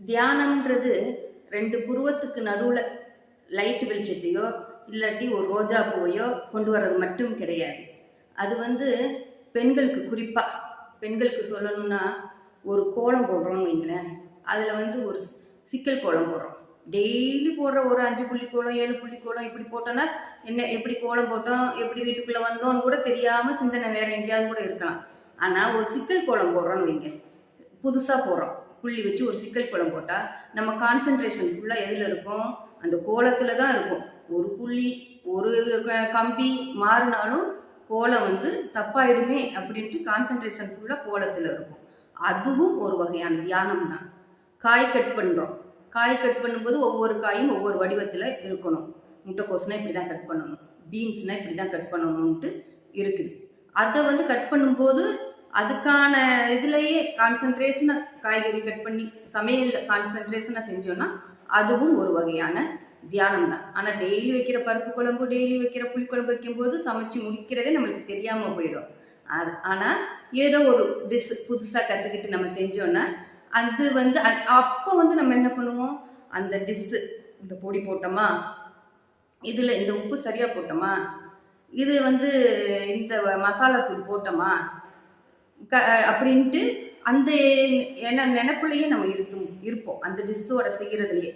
தியானம்ன்றது 2 புருவத்துக்கு நடுவுல லைட் வெளிச்சத்தையோ, இல்லாட்டி ஒரு ரோஜா பூவையோ கொண்டு வர்றது மட்டும் கிடையாது. அது பெண்களுக்கு குறிப்பா, பெண்களுக்கு சொல்லணும்னா, ஒரு கோலம் போடுறோம்னு வைங்களேன். அதில ஒரு சிக்கல் கோலம் போடுறோம். டெய்லி போடுற ஒரு 5 புள்ளி கோலம், 7 புள்ளி கோலம் இப்படி போட்டோன்னா, என்ன எப்படி கோலம் போட்டோம், எப்படி வீட்டுக்குள்ள வந்தோம்னு கூட தெரியாம சிந்தனை வேற எங்கேயாவது கூட இருக்கலாம். ஆனா, ஒரு சிக்கல் கோலம் போடுறோம்னு வைங்க. புதுசா போடுறோம். புள்ளி வச்சு ஒரு சிக்கல் கோலம் போட்டா, நம்ம கான்சன்ட்ரேஷன் ஃபுல்லா எதுல இருக்கும்? அந்த கோலத்துல தான் இருக்கும். ஒரு புள்ளி, ஒரு கம்பி மாறினாலும் கோலம் தப்பாயிடுமே அப்படின்ட்டு கான்சன்ட்ரேஷன் ஃபுல்லா கோலத்துல இருக்கும். அதுவும் ஒரு வகையான தியானம் தான். காய் கட் பண்றோம். காய் கட் பண்ணும்போது ஒவ்வொரு காயும் ஒவ்வொரு வடிவத்துல இருக்கணும். முட்டைக்கோஸ்னா இப்படி தான் கட் பண்ணணும், பீன்ஸ்னா இப்படி தான் கட் பண்ணணும்ட்டு இருக்குது. அதை கட் பண்ணும்போது அதுக்கான இதுலயே கான்சன்ட்ரேஷனா காய்கறி கட் பண்ணி சமையல்ல கான்சன்ட்ரேஷனா செஞ்சோம்னா அதுவும் ஒரு வகையான தியானம் தான். ஆனா டெய்லி வைக்கிற பருப்பு குழம்பு, டெய்லி வைக்கிற புளிக்குழம்பு வைக்கும்போது சமைச்சு முடிக்கிறதே நம்மளுக்கு தெரியாம போயிடும். ஆனா ஏதோ ஒரு டிஷ் புதுசா கத்துக்கிட்டு நம்ம செஞ்சோம்னா அது அப்போ நம்ம என்ன பண்ணுவோம்? அந்த டிஷ், இந்த பொடி போட்டோமா, இதுல இந்த உப்பு சரியா போட்டோமா, இது இந்த மசாலா தூள் போட்டோமா அப்படின்ட்டு அந்த நினைப்புலயே நம்ம இருப்போம். அந்த டிஷ்ஷோட செய்யறதுலயே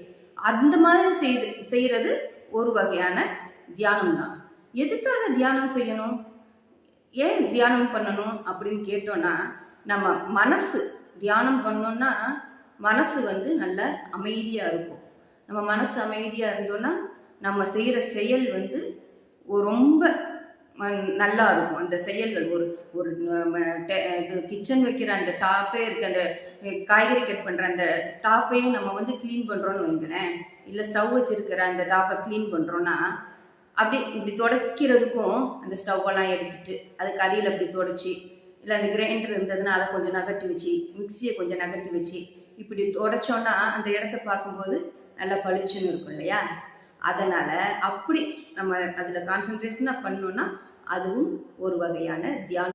அந்த மாதிரி செய்யறது ஒரு வகையான தியானம் தான். எதுக்காக தியானம் செய்யணும், ஏன் தியானம் பண்ணணும் அப்படின்னு கேட்டோம்னா, நம்ம மனசு தியானம் பண்ணோம்னா மனசு நல்ல அமைதியா இருக்கும். நம்ம மனசு அமைதியா இருந்தோம்னா நம்ம செய்யற செயல் ரொம்ப நல்லா இருக்கும். அந்த செயல்கள் ஒரு ஒரு இது கிச்சன் வைக்கிற அந்த டாப்பே இருக்கு, அந்த காய்கறி கட் பண்ற அந்த டாப்பையும் நம்ம கிளீன் பண்றோம்னு வைங்களேன், இல்லை ஸ்டவ் வச்சிருக்கிற அந்த டாப்பை கிளீன் பண்றோம்னா அப்படி இப்படி துடைக்கிறதுக்கும் அந்த ஸ்டவ்வெல்லாம் எடுத்துட்டு அதுக்கு அடியில் அப்படி துடைச்சி, இல்லை அந்த கிரைண்டர் இருந்ததுன்னா அதை கொஞ்சம் நகட்டி வச்சு, மிக்சியை கொஞ்சம் நகட்டி வச்சு இப்படி துடைச்சோன்னா அந்த இடத்த பார்க்கும்போது நல்லா பளிச்சுன்னு இருக்கும் இல்லையா? அதனால அப்படி நம்ம அதில் கான்சன்ட்ரேஷனாக பண்ணோம்னா அதுவும் ஒரு வகையான தியானம்.